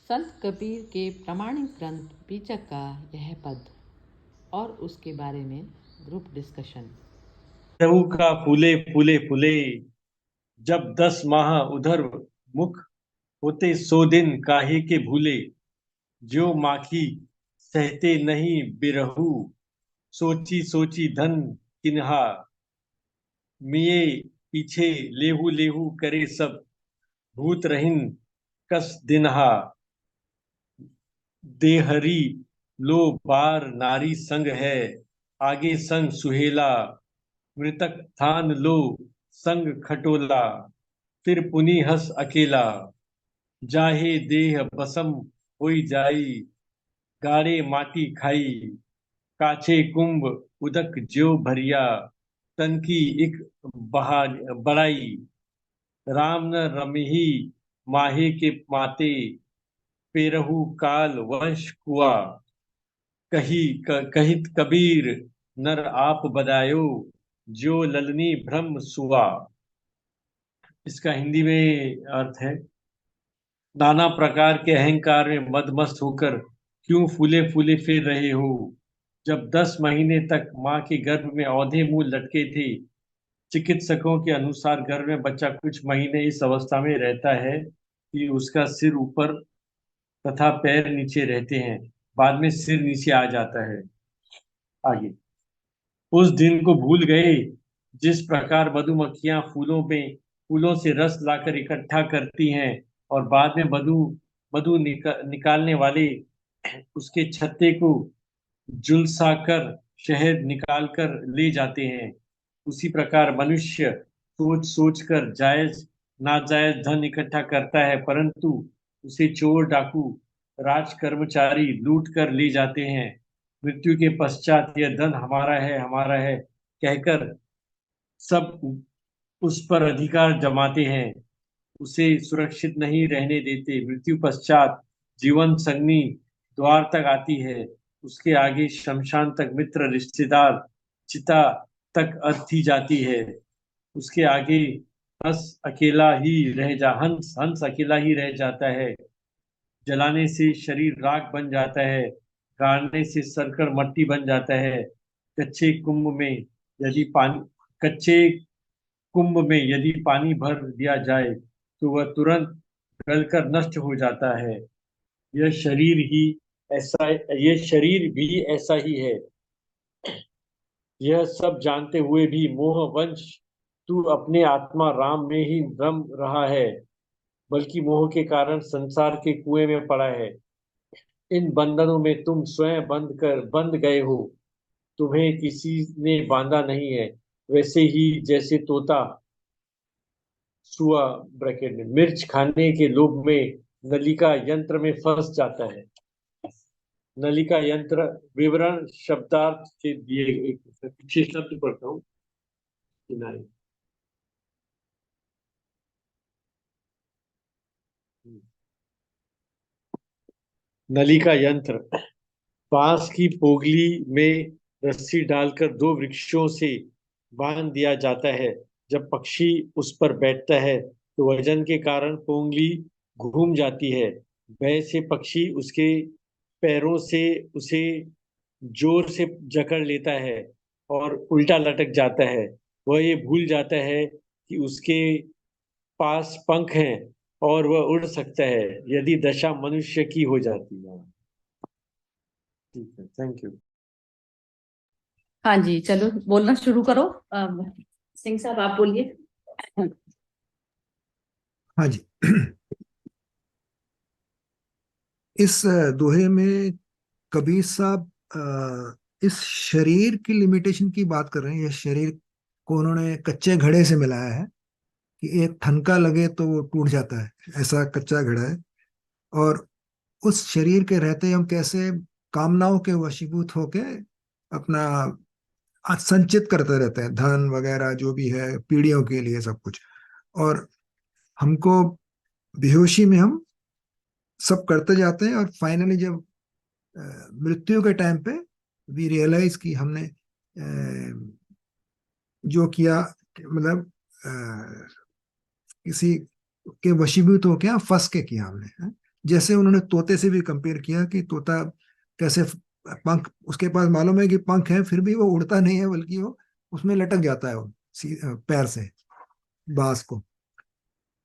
संत कबीर के प्रामाणिक ग्रंथ बीचक का यह पद और उसके बारे में ग्रुप डिस्कशन। प्रभु का फूले फूले फूले, जब 10 माह उधर मुख होते 100 दिन काहे के भूले। ज्यों माखी सहते नहीं बिरहू, सोची सोची धन किन्हा। मिये पीछे लेहू लेहू करे सब, भूत रहिन कस दिनहा। देहरी लो बार नारी संग है, आगे संग सुहेला। मृतक थान लो संग खटोला, फिर पुनि हंस अकेला। जाहे देह बसम होई जाई, गाड़े माटी खाई। काछे कुंभ उदक ज्यो भरिया, तन की एक बहा बड़ाई। राम न रमिही माहे के माते, पेरहु काल वंश कुआ। कहित कबीर नर आप बदायो, जो ललनी भ्रम सुआ। इसका हिंदी में अर्थ है, नाना प्रकार के अहंकार में मदमस्त होकर क्यों फूले फूले फिर रहे हो। जब 10 महीने तक माँ के गर्भ में औंधे मुंह लटके थे। चिकित्सकों के अनुसार गर्भ में बच्चा कुछ महीने इस अवस्था में रहता है कि उसका सिर ऊपर तथा पैर नीचे रहते हैं। बाद में सिर नीचे आ जाता है। आगे, उस दिन को भूल गए जिस प्रकार मधुमक्खियां फूलों से रस लाकर इकट्ठा करती हैं और बाद में मधु मधु निकालने वाले उसके छत्ते को झुलसा कर शहद निकाल कर ले जाते हैं। उसी प्रकार मनुष्य सोच सोच कर जायज नाजायज धन इकट्ठा करता है, परंतु उसे चोर डाकू राज कर्मचारी लूट कर ले जाते हैं। मृत्यु के पश्चात यह धन हमारा है कहकर सब उस पर अधिकार जमाते हैं, उसे सुरक्षित नहीं रहने देते। मृत्यु पश्चात जीवन संगनी द्वार तक आती है, उसके आगे शमशान तक मित्र रिश्तेदार, चिता तक अर्थी जाती है। उसके आगे हंस हंस अकेला ही रह जाता है। जलाने से शरीर राख बन जाता है, गाड़ने से सरकड़ मट्टी बन जाता है। कच्चे कुंभ में यदि पानी कच्चे कुंभ में यदि पानी भर दिया जाए तो वह तुरंत गलकर नष्ट हो जाता है। यह शरीर ही यह शरीर भी ऐसा ही है। यह सब जानते हुए भी मोहवंश तू अपने आत्मा राम में ही रम रहा है, बल्कि मोह के कारण संसार के कुएं में पड़ा है। इन बंधनों में तुम स्वयं बंध गए हो। तुम्हें किसी ने बांधा नहीं है। वैसे ही जैसे तोता सुआ ब्रैकेट में मिर्च खाने के लोभ में नलिका यंत्र में फंस जाता है। नलिका यंत्र विवरण शब्दार्थ से दिए, एक पीछे शब्द पढ़ता हूँ। किनारे नलिका यंत्र, बांस की पोगली में रस्सी डालकर 2 वृक्षों से बांध दिया जाता है। जब पक्षी उस पर बैठता है तो वजन के कारण पोंगली घूम जाती है। भय से पक्षी उसके पैरों से उसे जोर से जकड़ लेता है और उल्टा लटक जाता है। वह ये भूल जाता है कि उसके पास पंख हैं और वह उड़ सकता है। यदि दशा मनुष्य की हो जाती है। ठीक है, थैंक यू। हाँ जी, चलो बोलना शुरू करो। सिंह साहब आप बोलिए। हाँ जी। इस दोहे में कबीर साहब इस शरीर की लिमिटेशन की बात कर रहे हैं। यह शरीर को उन्होंने कच्चे घड़े से मिलाया है कि एक ठनका लगे तो वो टूट जाता है, ऐसा कच्चा घड़ा है। और उस शरीर के रहते हम कैसे कामनाओं के वशीभूत होके अपना संचित करते रहते हैं, धन वगैरह जो भी है पीढ़ियों के लिए सब कुछ। और हमको बेहोशी में हम सब करते जाते हैं और फाइनली जब मृत्यु के टाइम पे वी रियलाइज कि हमने जो किया, मतलब किसी के वशीभूत होके फंस के किया हमने। जैसे उन्होंने तोते से भी कंपेयर किया कि तोता कैसे पंख, उसके पास मालूम है कि पंख है, फिर भी वो उड़ता नहीं है, बल्कि वो उसमें लटक जाता है वो पैर से बांस को।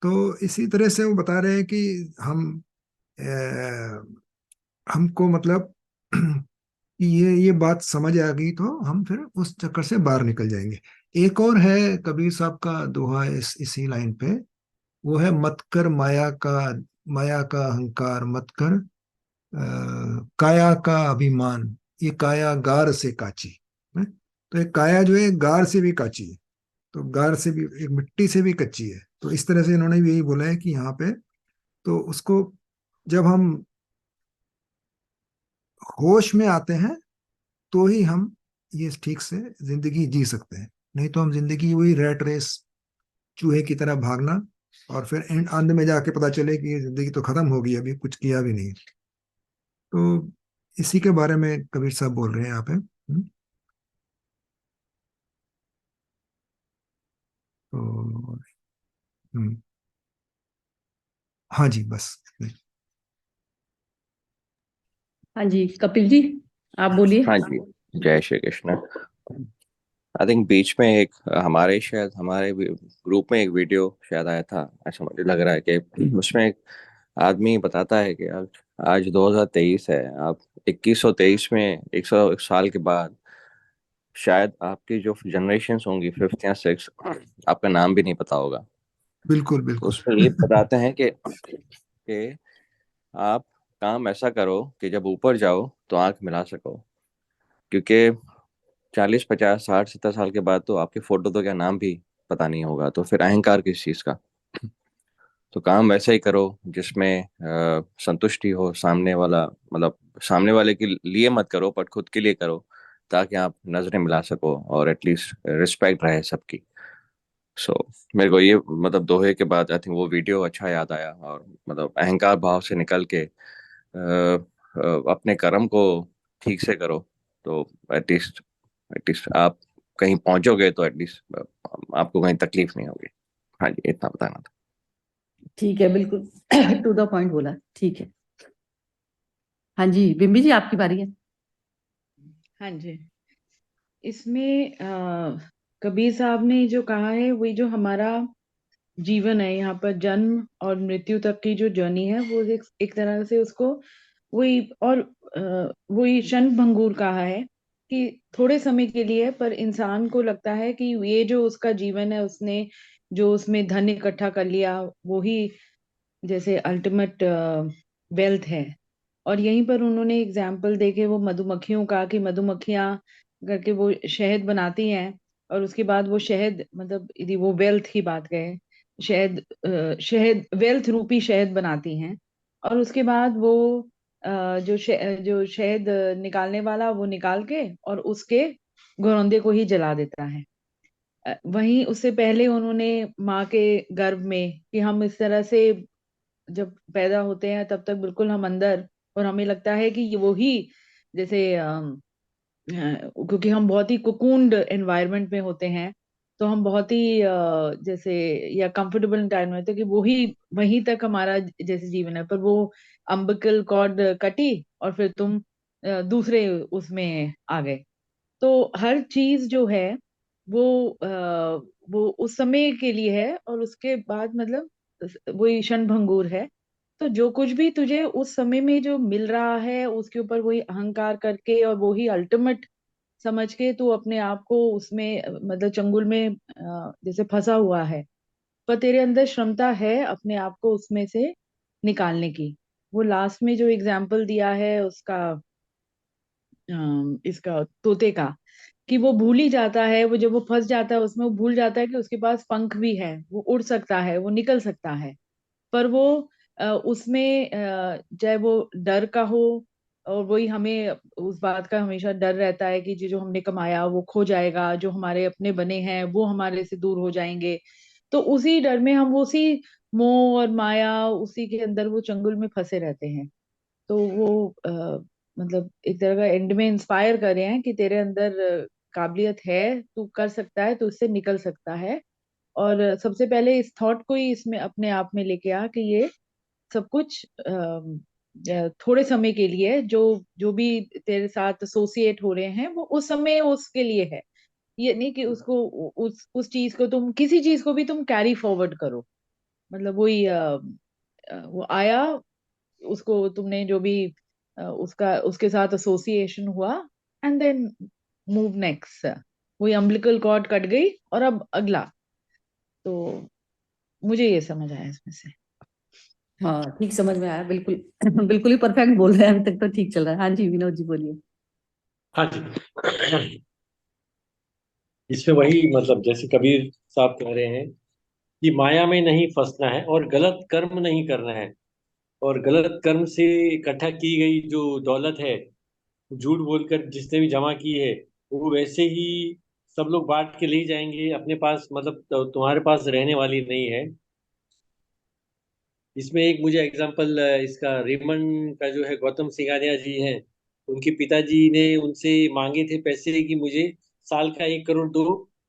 तो इसी तरह से वो बता रहे हैं कि हम हमको मतलब कि ये बात समझ आ गई तो हम फिर उस चक्कर से बाहर निकल जाएंगे। एक और है कबीर साहब का दोहा इसी लाइन पे, वो है मत कर माया का अहंकार मत कर, काया का अभिमान, ये काया गार से काची है। तो एक काया जो है गार से भी काची है, तो गार से भी, एक मिट्टी से भी कच्ची है। तो इस तरह से इन्होंने भी यही बोला है कि यहाँ पे तो उसको जब हम होश में आते हैं तो ही हम ये ठीक से जिंदगी जी सकते हैं। नहीं तो हम जिंदगी वही रैट रेस, चूहे की तरह भागना, और फिर एंड अंत में जाके पता चले कि ये जिंदगी तो खत्म हो गई, अभी कुछ किया भी नहीं। तो इसी के बारे में कबीर साहब बोल रहे हैं यहाँ पे। तो हम्म, हाँ जी बस। हाँ जी, कपिल जी आप बोलिए। हाँ जी, जय श्री कृष्ण। आई थिंक बीच में एक शायद हमारे ग्रुप में एक वीडियो शायद आया था, ऐसा मुझे लग रहा है कि उसमें एक आदमी बताता है कि आज 2023 है, आप 2123 में 100 साल के बाद शायद आपकी जो जनरेशन होंगी, फिफ्थ या सिक्स, आपका नाम भी नहीं पता होगा। बिल्कुल तो बिल्कुल। उसमें ये बताते हैं कि आप काम ऐसा करो कि जब ऊपर जाओ तो आंख मिला सको, क्योंकि 40 50 60 70 साल के बाद तो आपके फोटो तो क्या, नाम भी पता नहीं होगा, तो फिर अहंकार किस चीज का। तो काम वैसे ही करो जिसमें संतुष्टि हो सामने वाला, मतलब सामने वाले के लिए मत करो पर खुद के लिए करो, ताकि आप नजरें मिला सको और एटलीस्ट रिस्पेक्ट रहे सबकी। सो मेरे को ये मतलब दोहे के बाद आई थिंक वो वीडियो अच्छा याद आया, और मतलब अहंकार भाव से निकल के अपने कर्म को ठीक से करो, तो एटलीस्ट एटलीस्ट आप कहीं पहुंचोगे तो एटलीस्ट आपको कहीं तकलीफ नहीं होगी। हाँ जी, इतना बताना था। ठीक है, बिल्कुल टू द पॉइंट बोला, ठीक है। हाँ जी बिम्बी जी आपकी बारी है। हाँ जी, इसमें कबीर साहब ने जो कहा है, वही जो हमारा जीवन है यहाँ पर, जन्म और मृत्यु तक की जो जर्नी है, वो एक तरह से उसको वही, और वही क्षण भंगुर कहा है कि थोड़े समय के लिए, पर इंसान को लगता है कि ये जो उसका जीवन है, उसने जो उसमें धन इकट्ठा कर लिया, वो ही जैसे अल्टीमेट वेल्थ है। और यहीं पर उन्होंने एग्जाम्पल देके वो मधुमक्खियों का, कि मधुमक्खियां करके वो शहद बनाती हैं, और उसके बाद वो शहद, मतलब यदि वो वेल्थ की बात करें, शहद शहद वेल्थ रूपी शहद बनाती हैं, और उसके बाद वो जो शहद निकालने वाला, वो निकाल के और उसके घरौंदे को ही जला देता है। वहीं उससे पहले उन्होंने माँ के गर्भ में, कि हम इस तरह से जब पैदा होते हैं तब तक बिल्कुल हम अंदर, और हमें लगता है कि ये वो ही, जैसे क्योंकि हम बहुत ही कुकून्ड एनवायरनमेंट में होते हैं, तो हम बहुत ही जैसे या कंफर्टेबल एनवायरनमेंट में होते हैं, कि वो ही वहीं तक हमारा जैसे जीवन है। पर वो अम्बिकल कॉर्ड कटी और फिर तुम दूसरे उसमें आ गए। तो हर चीज जो है वो वो उस समय के लिए है, और उसके बाद मतलब वही क्षण भंगुर है। तो जो कुछ भी तुझे उस समय में जो मिल रहा है, उसके ऊपर वही अहंकार करके और वही अल्टीमेट समझ के तू अपने आप को उसमें मतलब चंगुल में जैसे फंसा हुआ है। पर तेरे अंदर क्षमता है अपने आप को उसमें से निकालने की। वो लास्ट में जो एग्जाम्पल दिया है उसका, इसका तोते का, कि वो भूल ही जाता है, वो जब वो फंस जाता है उसमें, वो भूल जाता है कि उसके पास पंख भी है, वो उड़ सकता है, वो निकल सकता है। पर वो उसमें चाहे वो डर का हो, और वही हमें उस बात का हमेशा डर रहता है कि जो जो हमने कमाया वो खो जाएगा, जो हमारे अपने बने हैं वो हमारे से दूर हो जाएंगे। तो उसी डर में हम उसी मोह और माया, उसी के अंदर वो चंगुल में फंसे रहते हैं। तो वो मतलब एक तरह का एंड में इंस्पायर कर रहे हैं कि तेरे अंदर काबिलियत है, तू कर सकता है, तू इससे निकल सकता है। और सबसे पहले इस थॉट को ही इसमें अपने आप में लेके आ कि ये सब कुछ थोड़े समय के लिए है। जो जो भी तेरे साथ एसोसिएट हो रहे हैं वो उस समय उसके लिए है। ये नहीं कि उसको उस चीज को तुम किसी चीज को भी तुम कैरी फॉरवर्ड करो। मतलब वही वो आया, उसको तुमने जो भी उसका उसके साथ एसोसिएशन हुआ, एंड देन मूव नेक्स्ट। वही अम्बिलिकल कॉर्ड कट गई और अब अगला। तो मुझे ये समझ आया इसमें से। हाँ ठीक समझ में आया, बिल्कुल बिल्कुल ही परफेक्ट बोल रहे हैं, अभी तक तो ठीक चल रहा है। हाँ जी विनोद जी बोलिए। हाँ जी। इसमें वही मतलब जैसे कबीर साहब कह रहे हैं कि माया में नहीं फंसना है और गलत कर्म नहीं करना है। और गलत कर्म से इकट्ठा की गई जो दौलत है, झूठ बोलकर जिसने भी जमा की है, वो वैसे ही सब लोग बांट के ले जाएंगे अपने पास, मतलब तुम्हारे पास रहने वाली नहीं है। इसमें एक मुझे एग्जांपल इसका रीमन का जो है, गौतम सिंघानिया जी हैं। उनके पिताजी ने उनसे मांगे थे पैसे कि मुझे साल का 1 करोड़ दो,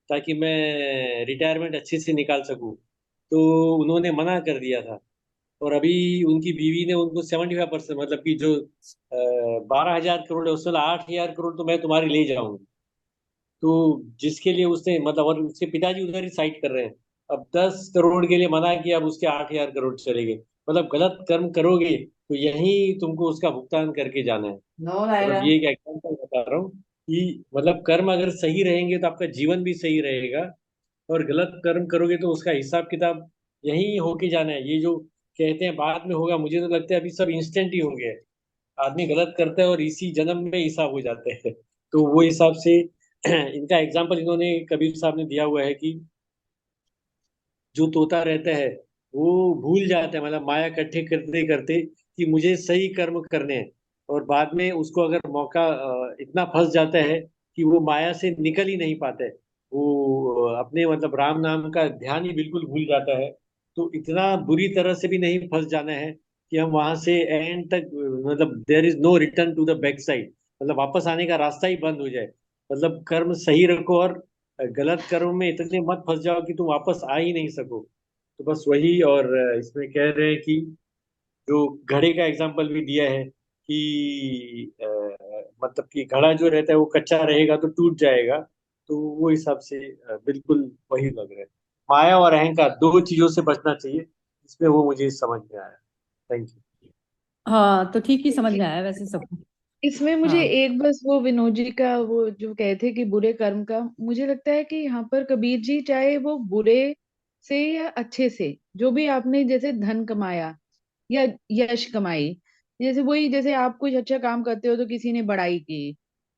ताकि मैं रिटायरमेंट अच्छे से निकाल सकूं। तो उन्होंने मना कर दिया था। और अभी उनकी बीवी ने उनको 75%, मतलब कि जो 12,000 करोड़ है उसमें 8,000 करोड़ तो मैं तुम्हारी ले जाऊंगी। तो जिसके लिए उसने मतलब, और उसके पिताजी उधर ही साइड कर रहे हैं। अब 10 करोड़ के लिए मना किया, अब उसके 8,000 करोड़ चले गए। मतलब गलत कर्म करोगे तो यही तुमको उसका भुगतान करके जाना है। नो मतलब नायरा। ये एक एग्जाम्पल बता रहा हूँ कि मतलब कर्म अगर सही रहेंगे तो आपका जीवन भी सही रहेगा। और गलत कर्म करोगे तो उसका हिसाब किताब यही होके जाना है। ये जो कहते हैं बाद में होगा, मुझे तो लगता है अभी सब इंस्टेंट ही हो गया है। आदमी गलत करता है और इसी जन्म में हिसाब हो जाते हैं। तो वो हिसाब से इनका एग्जाम्पल इन्होंने कबीर साहब ने दिया हुआ है कि जो तोता रहता है वो भूल जाता है, मतलब माया इकट्ठे करते करते कि मुझे सही कर्म करने हैं। और बाद में उसको अगर मौका इतना फंस जाता है कि वो माया से निकल ही नहीं पाता है। वो अपने मतलब राम नाम का ध्यान ही बिल्कुल भूल जाता है। तो इतना बुरी तरह से भी नहीं फंस जाना है कि हम वहां से एंड तक, मतलब there is no return to the back side, मतलब वापस आने का रास्ता ही बंद हो जाए। मतलब कर्म सही रखो और गलत कर्म में इतने मत फंस जाओ कि तुम वापस आ ही नहीं सको। तो बस वही। और इसमें कह रहे हैं कि जो घड़े का एग्जाम्पल भी दिया है कि मतलब कि घड़ा जो रहता है वो कच्चा रहेगा तो टूट जाएगा। तो वो हिसाब से बिल्कुल वही लग रहा है। माया और अहंकार दो चीजों से बचना चाहिए, इसमें वो मुझे समझ में आया। Thank you. हाँ तो ठीक ही समझ में आया वैसे सबको। इसमें मुझे हाँ एक बस वो विनोद जी का वो जो कहते कि बुरे कर्म का, मुझे लगता है कि यहाँ पर कबीर जी चाहे वो बुरे से या अच्छे से, जो भी आपने जैसे धन कमाया या यश कमाई, जैसे वही जैसे आप कुछ अच्छा काम करते हो तो किसी ने बड़ाई की,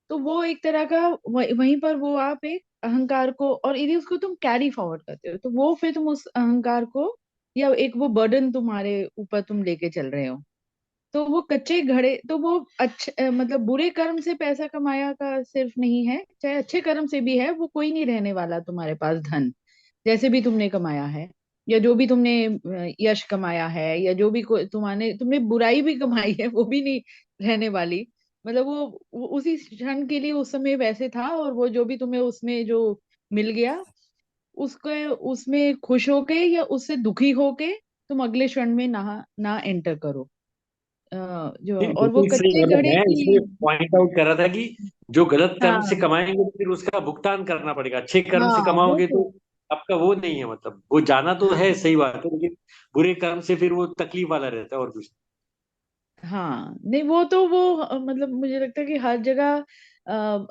तो वो एक तरह का वहीं पर वो आप एक अहंकार को, और यदि उसको तुम कैरी फॉरवर्ड करते हो तो वो फिर तुम उस अहंकार को या एक वो बर्डन तुम्हारे ऊपर तुम लेके चल रहे हो। तो वो कच्चे घड़े तो वो अच्छे मतलब बुरे कर्म से पैसा कमाया का सिर्फ नहीं है, चाहे अच्छे कर्म से भी है, वो कोई नहीं रहने वाला तुम्हारे पास धन, जैसे भी तुमने कमाया है, या जो भी तुमने यश कमाया है, या जो भी तुमने तुमने बुराई भी कमाई है, वो भी नहीं रहने वाली। मतलब वो उसी क्षण के लिए उस समय वैसे था, और वो जो भी तुम्हें उसमें जो मिल गया, उसके उसमें खुश होके या उससे दुखी होके तुम अगले क्षण में ना ना एंटर करो। जो नहीं, और वो बिल्कुल सही। कच्चे मतलब घड़े मैं की। इसमें पॉइंट आउट कर रहा था कि जो गलत कर्म से हाँ कमाएंगे तो फिर उसका भुगतान करना पड़ेगा। अच्छे कर्म से हाँ वो कमाओगे तो। तो आपका वो नहीं है, मतलब वो जाना तो है, हाँ सही बात है, लेकिन बुरे कर्म से फिर वो तकलीफ वाला रहता है और कुछ हाँ नहीं वो तो वो मतलब मुझे लगता है कि हर जगह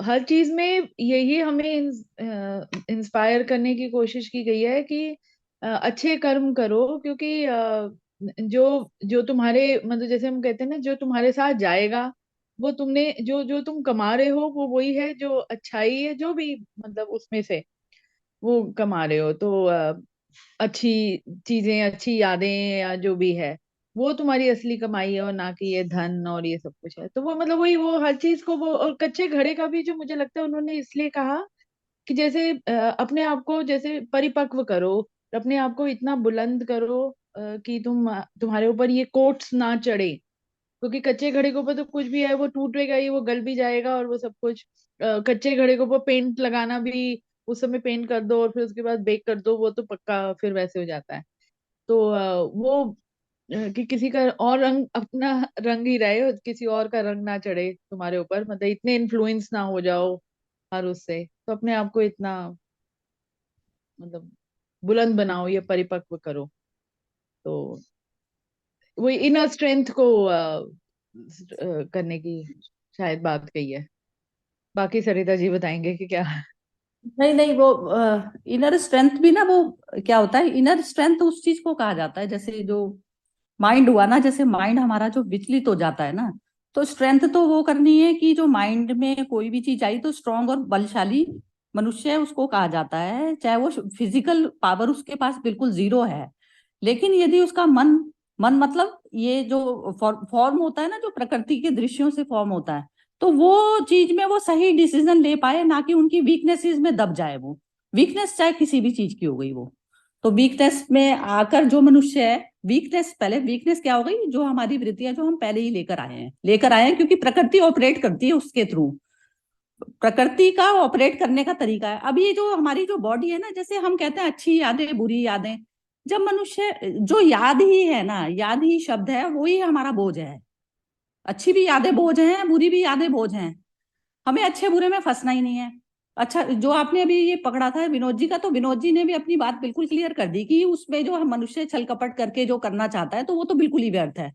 हर चीज में यही हमें इंस्पायर करने की कोशिश की गई है कि अच्छे कर्म करो, क्योंकि जो जो तुम्हारे मतलब जैसे हम कहते हैं ना, जो तुम्हारे साथ जाएगा वो तुमने जो जो तुम कमा रहे हो वो वही है, जो अच्छाई है जो भी मतलब उसमें से वो कमा रहे हो। तो अच्छी चीजें, अच्छी यादें या जो भी है, वो तुम्हारी असली कमाई है, और ना कि ये धन और ये सब कुछ है। तो वो मतलब वही वो हर चीज को वो, और कच्चे घड़े का भी जो मुझे लगता है उन्होंने इसलिए कहा कि जैसे अपने आप को जैसे परिपक्व करो, अपने आप को इतना बुलंद करो कि तुम्हारे ऊपर ये कोट्स ना चढ़े, क्योंकि कच्चे घड़े के ऊपर तो कुछ भी है वो टूटेगा ही, वो गल भी जाएगा और वो सब कुछ। कच्चे घड़े के ऊपर पेंट लगाना भी, उस समय पेंट कर दो और फिर उसके बाद बेक कर दो, वो तो पक्का फिर वैसे हो जाता है। तो वो कि किसी का और रंग अपना रंग ही रहे और किसी और का रंग ना चढ़े तुम्हारे ऊपर, मतलब इतने इन्फ्लुएंस ना हो जाओ हर उससे, तो अपने आप को इतना मतलब बुलंद बनाओ या परिपक्व करो। तो वो इनर स्ट्रेंथ को करने की शायद बात कही है। बाकी सरिता जी बताएंगे कि क्या। नहीं नहीं, वो इनर स्ट्रेंथ भी ना, वो क्या होता है, इनर स्ट्रेंथ उस चीज को कहा जाता है, जैसे जो माइंड हुआ ना, जैसे माइंड हमारा जो विचलित हो जाता है ना, तो स्ट्रेंथ तो वो करनी है कि जो माइंड में कोई भी चीज आई तो स्ट्रांग और बलशाली मनुष्य है उसको कहा जाता है, चाहे वो फिजिकल पावर उसके पास बिल्कुल जीरो है, लेकिन यदि उसका मन, मन मतलब ये जो फॉर्म होता है ना, जो प्रकृति के दृश्यों से फॉर्म होता है, तो वो चीज में वो सही डिसीजन ले पाए, ना कि उनकी वीकनेसेस में दब जाए। वो वीकनेस चाहे किसी भी चीज की हो गई वो, तो वीकनेस में आकर जो मनुष्य है, वीकनेस पहले, वीकनेस क्या हो गई, जो हमारी वृत्तियां जो हम पहले ही लेकर आए हैं क्योंकि प्रकृति ऑपरेट करती है उसके थ्रू, प्रकृति का ऑपरेट करने का तरीका है। अब ये जो हमारी जो बॉडी है ना, जैसे हम कहते हैं अच्छी यादें बुरी यादें, जब मनुष्य जो याद ही है ना, याद ही शब्द है, वो ही हमारा बोझ है। अच्छी भी यादें बोझ हैं, बुरी भी यादें बोझ हैं, हमें अच्छे बुरे में फंसना ही नहीं है। अच्छा, जो आपने अभी ये पकड़ा था विनोद जी का, तो विनोद जी ने भी अपनी बात बिल्कुल क्लियर कर दी कि उसमें जो मनुष्य छल कपट करके जो करना चाहता है तो वो तो बिल्कुल ही व्यर्थ है।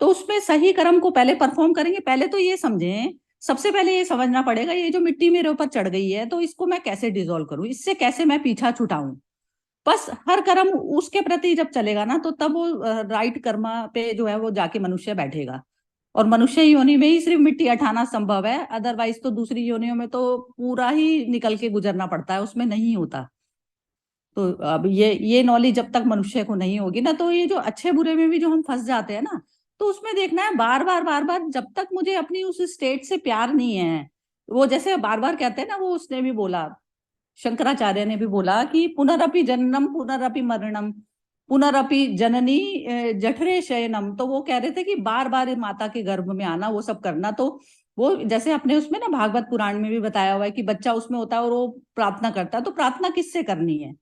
तो उसमें सही कर्म को पहले परफॉर्म करेंगे, पहले तो ये समझें, सबसे पहले ये समझना पड़ेगा, ये जो मिट्टी मेरे ऊपर चढ़ गई है तो इसको मैं कैसे डिजोल्व करूं, इससे कैसे मैं पीछा छुटाऊं। बस हर कर्म उसके प्रति जब चलेगा ना, तो तब वो राइट कर्मा पे जो है वो जाके मनुष्य बैठेगा। और मनुष्य योनि में ही सिर्फ मिट्टी हटाना संभव है, अदरवाइज तो दूसरी योनियों में तो पूरा ही निकल के गुजरना पड़ता है, उसमें नहीं होता। तो अब ये नॉलेज जब तक मनुष्य को नहीं होगी ना, तो ये जो अच्छे बुरे में भी जो हम फंस जाते हैं ना, तो उसमें देखना है बार बार, जब तक मुझे अपनी उस स्टेट से प्यार नहीं है, वो जैसे बार बार कहते हैं ना, वो उसने भी बोला, शंकराचार्य ने भी बोला कि पुनरपि जननम पुनरपि मरणम पुनरपि जननी जठरे शयनम, तो वो कह रहे थे कि बार बार माता के गर्भ में आना, वो सब करना। तो वो जैसे अपने उसमें ना भागवत पुराण में भी बताया हुआ है कि बच्चा उसमें होता है और वो प्रार्थना करता है, तो प्रार्थना किससे करनी है,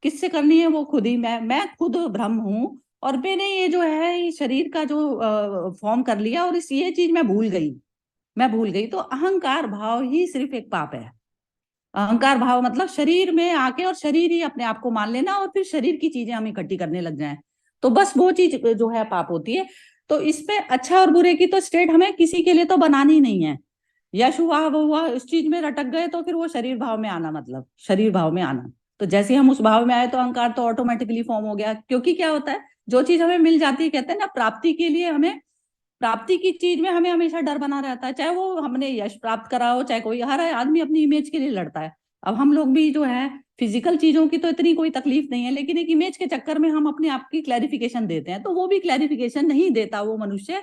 किससे करनी है, वो खुद ही, मैं खुद ब्रह्म हूँ, और मैंने ये जो है ये शरीर का जो फॉर्म कर लिया, और इस ये चीज मैं भूल गई। तो अहंकार भाव ही सिर्फ एक पाप है। अहंकार भाव मतलब शरीर में आके और शरीर ही अपने आप को मान लेना, और फिर शरीर की चीजें हम इकट्ठी करने लग जाएं, तो बस वो चीज जो है पाप होती है। तो इसमें अच्छा और बुरे की तो स्टेट हमें किसी के लिए तो बनानी नहीं है। यश हुआ वो हुआ, इस चीज में रटक गए तो फिर वो शरीर भाव में आना, मतलब शरीर भाव में आना, तो जैसे हम उस भाव में आए तो अहंकार तो ऑटोमेटिकली फॉर्म हो गया। क्योंकि क्या होता है, जो चीज हमें मिल जाती है, कहते हैं ना प्राप्ति के लिए हमें, प्राप्ति की चीज में हमें हमेशा डर बना रहता है, चाहे वो हमने यश प्राप्त करा हो, चाहे कोई, हर आदमी अपनी इमेज के लिए लड़ता है। अब हम लोग भी जो है फिजिकल चीजों की तो इतनी कोई तकलीफ नहीं है, लेकिन एक इमेज के चक्कर में हम अपने आप की क्लैरिफिकेशन देते हैं, तो वो भी क्लैरिफिकेशन नहीं देता वो मनुष्य,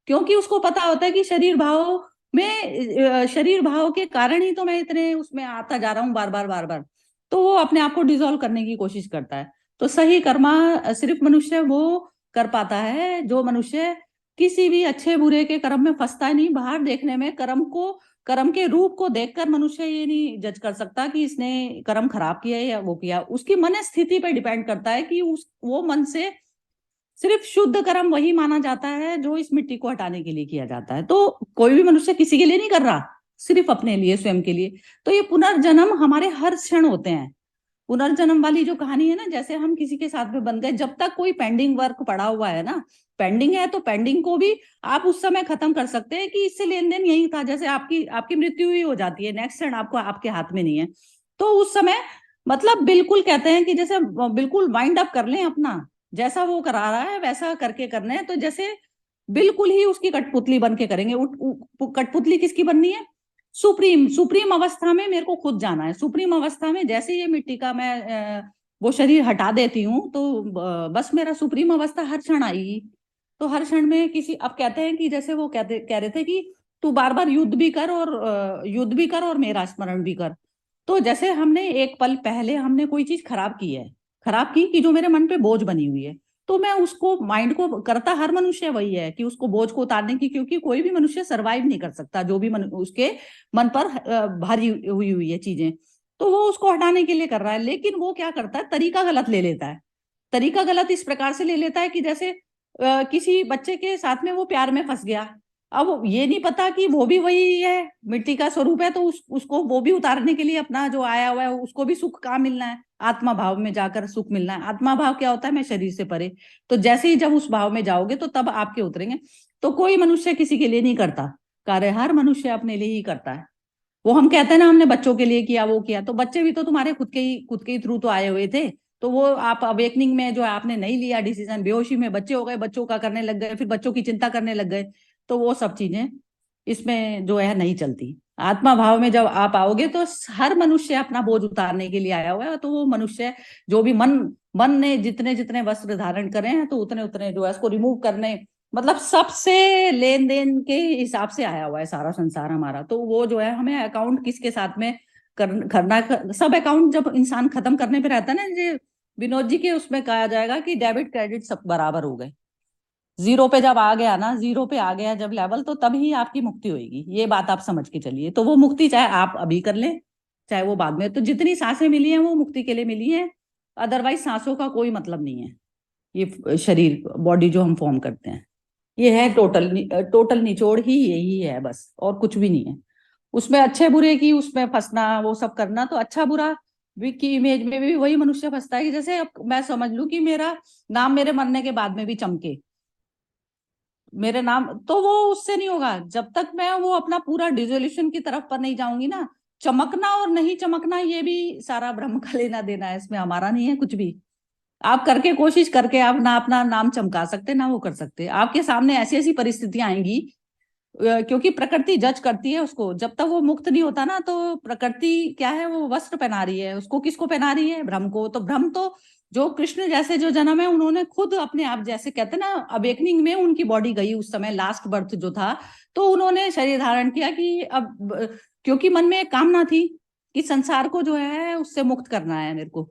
क्योंकि उसको पता होता है कि शरीर भाव में, शरीर भाव के कारण ही तो मैं इतने उसमें आता जा रहा हूँ बार बार बार बार, तो वो अपने आप को डिसॉल्व करने की कोशिश करता है। तो सही कर्मा सिर्फ मनुष्य वो कर पाता है जो मनुष्य किसी भी अच्छे बुरे के कर्म में फंसता है नहीं। बाहर देखने में कर्म को, कर्म के रूप को देखकर मनुष्य ये नहीं जज कर सकता कि इसने कर्म खराब किया या वो किया, उसकी मन स्थिति पर डिपेंड करता है कि उस वो मन से सिर्फ शुद्ध कर्म वही माना जाता है जो इस मिट्टी को हटाने के लिए किया जाता है। तो कोई भी मनुष्य किसी के लिए नहीं कर रहा, सिर्फ अपने लिए, स्वयं के लिए। तो ये पुनर्जन्म हमारे हर क्षण होते हैं। पुनर्जन्म वाली जो कहानी है ना, जैसे हम किसी के साथ में बंध गए, जब तक कोई पेंडिंग वर्क पड़ा हुआ है ना, पेंडिंग है, तो पेंडिंग को भी आप उस समय खत्म कर सकते हैं कि इससे लेन देन यही था। जैसे आपकी आपकी मृत्यु ही हो जाती है, नेक्स्ट क्षण आपको आपके हाथ में नहीं है, तो उस समय मतलब बिल्कुल कहते हैं कि जैसे बिल्कुल वाइंड अप कर लें अपना, जैसा वो करा रहा है वैसा करके करना है, तो जैसे बिल्कुल ही उसकी कठपुतली बन के करेंगे। कठपुतली किसकी बननी है, सुप्रीम, सुप्रीम अवस्था में मेरे को खुद जाना है। सुप्रीम अवस्था में जैसे ये मिट्टी का मैं वो शरीर हटा देती हूँ, तो बस मेरा सुप्रीम अवस्था हर क्षण आएगी। तो हर क्षण में किसी, अब कहते हैं कि जैसे वो कह रहे थे कि तू बार बार युद्ध भी कर और युद्ध भी कर और मेरा स्मरण भी कर। तो जैसे हमने एक पल पहले हमने कोई चीज खराब की है, खराब की कि जो मेरे मन पे बोझ बनी हुई है, तो मैं उसको, माइंड को करता हर मनुष्य वही है कि उसको बोझ को उतारने की, क्योंकि कोई भी मनुष्य सरवाइव नहीं कर सकता जो भी उसके मन पर भारी हुई हुई है चीजें, तो वो उसको हटाने के लिए कर रहा है। लेकिन वो क्या करता है, तरीका गलत ले लेता है। तरीका गलत इस प्रकार से ले लेता है कि जैसे किसी बच्चे के साथ में वो प्यार में फंस गया। अब ये नहीं पता कि वो भी वही है, मिट्टी का स्वरूप है, तो उसको वो भी उतारने के लिए अपना जो आया हुआ है उसको भी सुख कहाँ मिलना है, आत्मा भाव में जाकर सुख मिलना है। आत्मा भाव क्या होता है, मैं शरीर से परे। तो जैसे ही जब उस भाव में जाओगे तो तब आपके उतरेंगे। तो कोई मनुष्य किसी के लिए नहीं करता कार्य, हर मनुष्य अपने लिए ही करता है। वो हम कहते हैं ना हमने बच्चों के लिए किया, वो किया, तो बच्चे भी तो तुम्हारे खुद के ही थ्रू तो आए हुए थे। तो वो आप अवेकनिंग में जो आपने नहीं लिया डिसीजन, बेहोशी में बच्चे हो गए, बच्चों का करने लग गए, फिर बच्चों की चिंता करने लग गए, तो वो सब चीजें इसमें जो है नहीं चलती। आत्मा भाव में जब आप आओगे तो हर मनुष्य अपना बोझ उतारने के लिए आया हुआ है। तो वो मनुष्य जो भी मन मन ने जितने जितने वस्त्र धारण करे हैं, तो उतने उतने जो है उसको रिमूव करने, मतलब सबसे लेन देन के हिसाब से आया हुआ है सारा संसार हमारा। तो वो जो है हमें अकाउंट किसके साथ में करना, सब अकाउंट जब इंसान खत्म करने पे रहता है ना, जो विनोद जी के उसमें कहा जाएगा कि डेबिट क्रेडिट सब बराबर हो गए। जीरो पे जब आ गया ना, जीरो पे आ गया जब लेवल, तो तभी आपकी मुक्ति होगी। ये बात आप समझ के चलिए। तो वो मुक्ति चाहे आप अभी कर लें चाहे वो बाद में, तो जितनी सांसें मिली हैं वो मुक्ति के लिए मिली हैं। अदरवाइज सांसों का कोई मतलब नहीं है। ये शरीर बॉडी जो हम फॉर्म करते हैं, ये है टोटल निचोड़ ही यही है बस, और कुछ भी नहीं है। उसमें अच्छे बुरे की उसमें फंसना, वो सब करना, तो अच्छा बुरा की इमेज में भी वही मनुष्य फंसता है। कि जैसे अब मैं समझ लूं कि मेरा नाम मेरे मरने के बाद में भी चमके, मेरे नाम, तो वो उससे नहीं होगा जब तक मैं वो अपना पूरा डिसोल्यूशन की तरफ पर नहीं जाऊंगी ना। चमकना और नहीं चमकना ये भी सारा ब्रह्म का लेना देना है, इसमें हमारा नहीं है कुछ भी। आप करके कोशिश करके आप ना अपना नाम चमका सकते ना वो कर सकते। आपके सामने ऐसी ऐसी परिस्थितियां आएंगी, क्योंकि प्रकृति जज करती है उसको। जब तक वो मुक्त नहीं होता ना, तो प्रकृति क्या है, वो वस्त्र पहना रही है उसको। किसको पहना रही है? ब्रह्म को। तो ब्रह्म तो जो कृष्ण जैसे जो जन्म है, उन्होंने खुद अपने आप, जैसे कहते ना अवेकनिंग में उनकी बॉडी गई उस समय, लास्ट बर्थ जो था, तो उन्होंने शरीर धारण किया कि अब क्योंकि मन में एक कामना थी कि संसार को जो है उससे मुक्त करना है मेरे को,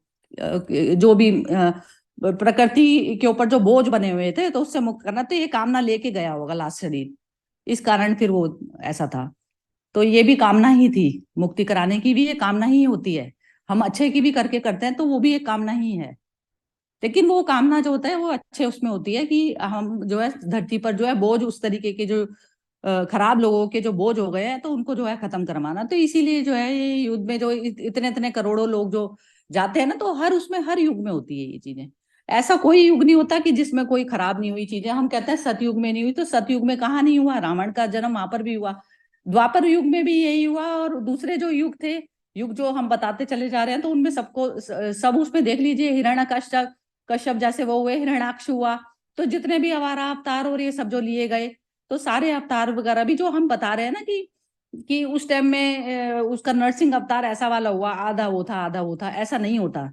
जो भी प्रकृति के ऊपर जो बोझ बने हुए थे तो उससे मुक्त करना। तो ये कामना लेके गया होगा लास्ट शरीर, इस कारण फिर वो ऐसा था। तो ये भी कामना ही थी, मुक्ति कराने की भी ये कामना ही होती है। हम अच्छे की भी करके करते हैं तो वो भी एक कामना ही है। लेकिन वो कामना जो होता है वो अच्छे उसमें होती है कि हम जो है धरती पर जो है बोझ, उस तरीके के जो खराब लोगों के जो बोझ हो गए हैं, तो उनको जो है खत्म करवाना। तो इसीलिए जो है ये युद्ध में जो इतने इतने करोड़ों लोग जो जाते हैं ना, तो हर उसमें हर युग में होती है ये चीजें। ऐसा कोई युग नहीं होता कि जिसमें कोई खराब नहीं हुई चीजें। हम कहते हैं सतयुग में नहीं हुई, तो सतयुग में कहाँ नहीं हुआ? रावण का जन्म वहां पर भी हुआ, द्वापर युग में भी यही हुआ, और दूसरे जो युग थे, युग जो हम बताते चले जा रहे हैं, तो उनमें सबको सब उसमें देख लीजिए। हिरण्यकश्यप कश्यप जैसे वो हुए, हिरण्याक्ष हुआ, तो जितने भी अवारा अवतार और ये सब जो लिए गए, तो सारे अवतार वगैरह भी जो हम बता रहे हैं ना कि उस टाइम में उसका नरसिंह अवतार ऐसा वाला हुआ, आधा वो था आधा वो था, ऐसा नहीं होता।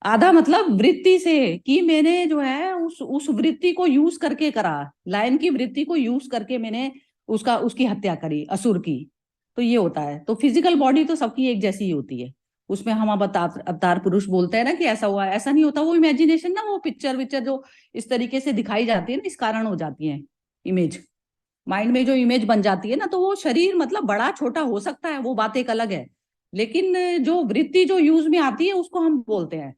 आधा मतलब वृत्ति से, कि मैंने जो है उस वृत्ति को यूज करके करा, लायन की वृत्ति को यूज करके मैंने उसकी हत्या करी, असुर की। तो ये होता है। तो फिजिकल बॉडी तो सबकी एक जैसी ही होती है। उसमें हम अब अवतार पुरुष बोलते हैं ना कि ऐसा हुआ, ऐसा नहीं होता। वो इमेजिनेशन ना, वो पिक्चर विक्चर जो इस तरीके से दिखाई जाती है ना, इस कारण हो जाती है। इमेज माइंड में जो इमेज बन जाती है ना, तो वो शरीर मतलब बड़ा छोटा हो सकता है, वो बात एक अलग है। लेकिन जो वृत्ति जो यूज में आती है उसको हम बोलते हैं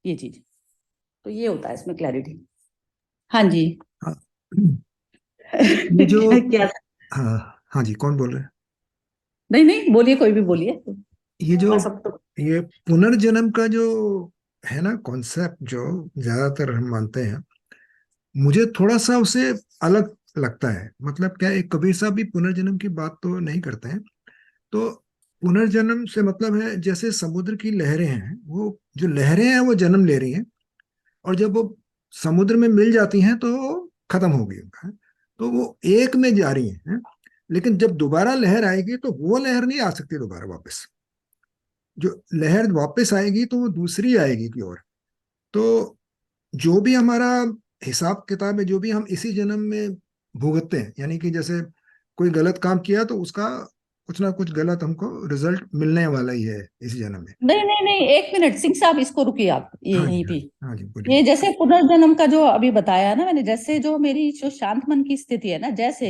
ये चीज। तो ये होता है इसमें क्लैरिटी। हाँ जी। हाँ, ये जो क्या? हाँ हाँ जी, कौन बोल रहे हैं? नहीं नहीं, बोलिए, कोई भी बोलिए। ये जो मैं सब तो ये पुनर्जन्म का जो है ना कॉन्सेप्ट, जो ज्यादातर हम मानते हैं, मुझे थोड़ा सा उसे अलग लगता है। मतलब क्या है, कबीर साहब भी पुनर्जन्म की बात तो नहीं करते हैं। तो पुनर्जन्म से मतलब है जैसे समुद्र की लहरें हैं, वो जो लहरें हैं वो जन्म ले रही हैं, और जब वो समुद्र में मिल जाती हैं तो खत्म हो गई उनका, तो वो एक में जा रही हैं। लेकिन जब दोबारा लहर आएगी तो वो लहर नहीं आ सकती दोबारा वापस। जो लहर वापस आएगी तो वो दूसरी आएगी की और। तो जो भी हमारा हिसाब किताब है, जो भी हम इसी जन्म में भुगतते हैं, यानी कि जैसे कोई गलत काम किया तो उसका कुछ ना कुछ गलत हमको रिजल्ट मिलने वाला ही है इसी जन्म में। नहीं नहीं नहीं, एक मिनट सिंह साहब, इसको रुकिए आप ये हाँ जी, यहीं हाँ पे। जी, हाँ जी, बोलिए। ये जैसे पुनर्जन्म का जो अभी बताया ना मैंने, जैसे जो मेरी जो शांत मन की स्थिति है ना, जैसे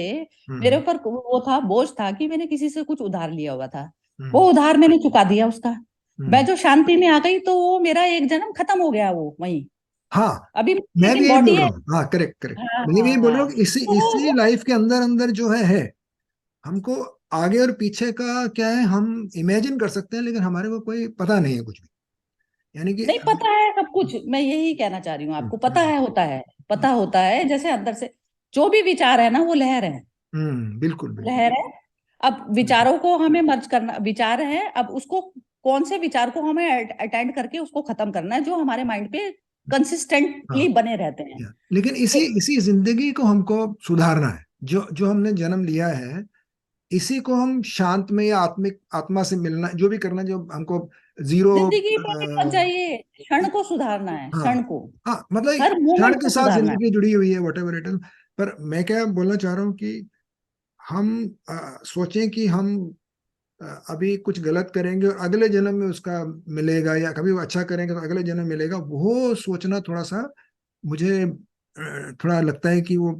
मेरे हम्म ऊपर वो था, बोझ था कि मैंने किसी से कुछ उधार लिया हुआ था, हम्म वो उधार मैंने चुका दिया उसका। मैं हम्म जो शांति में आ गई, तो वो मेरा एक जन्म खत्म हो गया वो वहीं। हाँ, अभी मैं भी लेकिन यही बॉडी बोल है। रहा हूँ। हाँ, करेक्ट करेक्ट, हाँ मैं भी हाँ यही बोल रहा हाँ। हूँ कि इसी तो इसी लाइफ के अंदर अंदर जो है हमको आगे और पीछे का क्या है हम इमेजिन कर सकते हैं, लेकिन हमारे को कोई पता नहीं है कुछ भी, यानी कि नहीं पता है सब कुछ, मैं यही कहना चाह रही हूँ, आपको पता है होता है, पता होता है, जैसे अंदर से जो भी विचार है ना वो लहर है। बिल्कुल बिल्कुल लहर है। अब बिल्कुल। विचारों को हमें मर्ज करना, विचार है, अब उसको कौन से विचार को हमें अटेंड करके उसको खत्म करना है जो हमारे माइंड पे हाँ, कंसिस्टेंटली बने रहते हैं। लेकिन इसी तो इसी जिंदगी को हमको सुधारना है, जो जो हमने जन्म लिया है, इसी को हम शांत में या आत्मिक आत्मा से मिलना, जो भी करना, जो हमको जीरो। जिंदगी पे भी मत जाइए, क्षण को सुधारना है, हाँ क्षण को, हाँ, मतलब हर क्षण मोमेंट के को साथ सुधारना है। जिंदगी जुड़ी हुई है, वट एवर इट इज। पर मैं क्या बोलना चाह रहा हूँ कि हम सोचें कि हम अभी कुछ गलत करेंगे और अगले जन्म में उसका मिलेगा, या कभी वो अच्छा करेंगे तो अगले जन्म मिलेगा, वो सोचना थोड़ा सा मुझे थोड़ा लगता है कि वो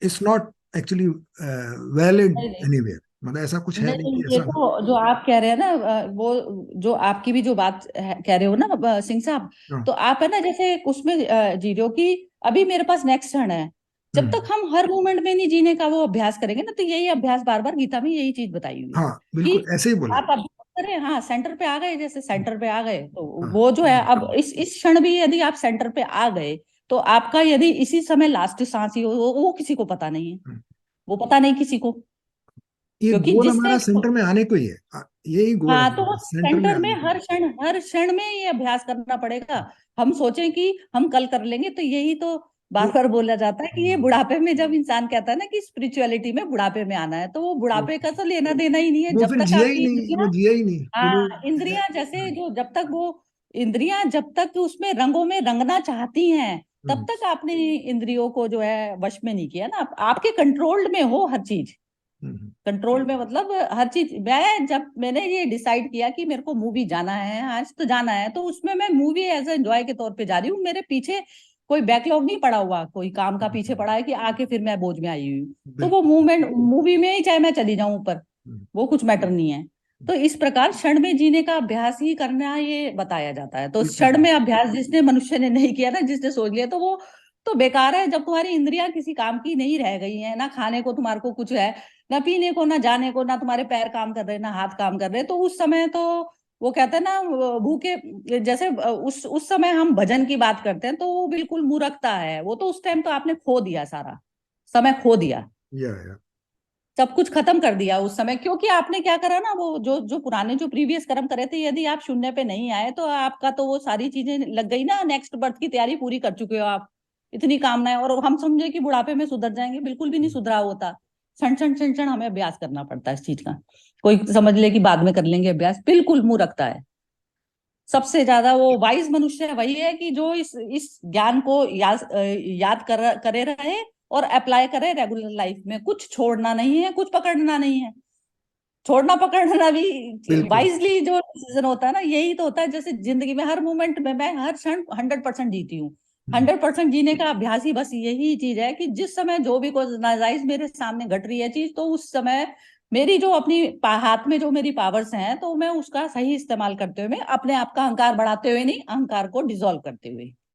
इट्स नॉट एक्चुअली वैलिड नहीं नहीं एनीवेयर, मतलब ऐसा कुछ है नहीं नहीं, कि ये ऐसा। तो जो आप कह रहे हैं ना, वो जो आपकी भी जो बात कह रहे हो ना, सिंह साहब, हाँ, तो आप है ना जैसे उसमें जी रहे हो कि अभी मेरे पास नेक्स्ट टर्न है। जब हम्म, तक हम हर मोमेंट में नहीं जीने का वो अभ्यास करेंगे ना, तो यही अभ्यास बार बार गीता में यही चीज बताई हुई है हाँ, बिल्कुल कि ऐसे ही बोला। आप अभ्यास करें। हाँ, सेंटर पे आ गए, जैसे सेंटर पे आ गए तो हाँ, वो जो है, अब इस क्षण भी यदि आप सेंटर पे आ गए, तो आपका यदि इसी समय लास्ट सांस ही हो, वो किसी को पता नहीं है, हम्म। वो पता नहीं किसी को, ये क्योंकि गोल जिसने, हमारा सेंटर में आने को ही है, यही गोल है हाँ, तो वो हमारा, सेंटर में सेंटर में आने को ही। हर क्षण में ये अभ्यास करना पड़ेगा। हम सोचें कि हम कल कर लेंगे, तो यही तो बार वो बार बोला जाता है कि ये हाँ, बुढ़ापे में, जब इंसान कहता है ना कि स्पिरिचुअलिटी में बुढ़ापे में आना है, तो वो वो बुढ़ापे का तो लेना देना ही नहीं है वो जब फिर तक जिया ही आपकी नहीं, वो इंद्रियां, जिया ही नहीं पूरी। हाँ, इंद्रियां जैसे जो, जब तक वो इंद्रियां जब तक उसमें रंगों में रंगना चाहती हैं, तब हम्म, तक आपने इंद्रियों को जो है वश में नहीं किया ना। आपके कंट्रोल्ड में हो हर चीज, हम्म, कंट्रोल में मतलब हर चीज। मैं जब मैंने ये डिसाइड किया कि मेरे को मूवी जाना है, आज तो जाना है, तो उसमें मैं मूवी एज एंजॉय के तौर पे जा रही हूँ। मेरे पीछे कोई बैकलॉग नहीं पड़ा हुआ, कोई काम का पीछे पड़ा है कि आके फिर मैं बोझ में आई हुई हूँ। तो वो बिल्कुल। मूवमेंट मूवी में ही चाहे मैं चली जाऊं ऊपर, हम्म, वो कुछ मैटर नहीं है। तो इस प्रकार क्षण में जीने का अभ्यास ही करना ये बताया जाता है। तो बिल्कुल क्षण में अभ्यास जिसने मनुष्य ने नहीं किया ना, जिसने सोच लिया, तो वो तो बेकार है। जब तुम्हारी इंद्रियां किसी काम की नहीं रह गई है ना, खाने को तुम्हारे को कुछ है, ना पीने को, ना जाने को, ना तुम्हारे पैर काम कर रहे, ना हाथ काम कर रहे, तो उस समय तो वो कहते हैं ना, वो भूखे जैसे, उस समय हम भजन की बात करते हैं, तो वो बिल्कुल मूर्खता है। वो तो उस टाइम तो आपने खो दिया, सारा समय खो दिया, या सब कुछ खत्म कर दिया उस समय, क्योंकि आपने क्या करा ना, वो जो जो पुराने जो प्रीवियस कर्म करे थे, यदि आप शून्य पे नहीं आए, तो आपका तो वो सारी चीजें लग गई ना, नेक्स्ट बर्थ की तैयारी पूरी कर चुके हो आप, इतनी कामनाएं। और हम समझे कि बुढ़ापे में सुधर जाएंगे, बिल्कुल भी नहीं सुधरा होता। क्षण क्षण क्षण क्षण हमें अभ्यास करना पड़ता है इस चीज का। कोई समझ ले कि बाद में कर लेंगे अभ्यास, बिल्कुल मुंह रखता है। सबसे ज्यादा वो वाइज मनुष्य वही है कि जो इस ज्ञान को याद करे रहे और अप्लाई करे रेगुलर लाइफ में। कुछ छोड़ना नहीं है, कुछ पकड़ना नहीं है। छोड़ना पकड़ना भी बिल्कुल। वाइजली जो डिसीजन होता है ना, यही तो होता है। जैसे जिंदगी में हर मोमेंट में मैं हर क्षण 100% जीती हूँ। हम्म, 100% जीने का अभ्यास ही बस यही चीज है कि जिस समय जो भी कोई नाजायज मेरे सामने घट रही है चीज, तो उस समय मेरी जो अपनी हाथ में जो मेरी पावर्स हैं, तो मैं उसका सही इस्तेमाल करते हुए, मैं अपने आप का अहंकार बढ़ाते हुए नहीं, अहंकार को डिसॉल्व करते हुए।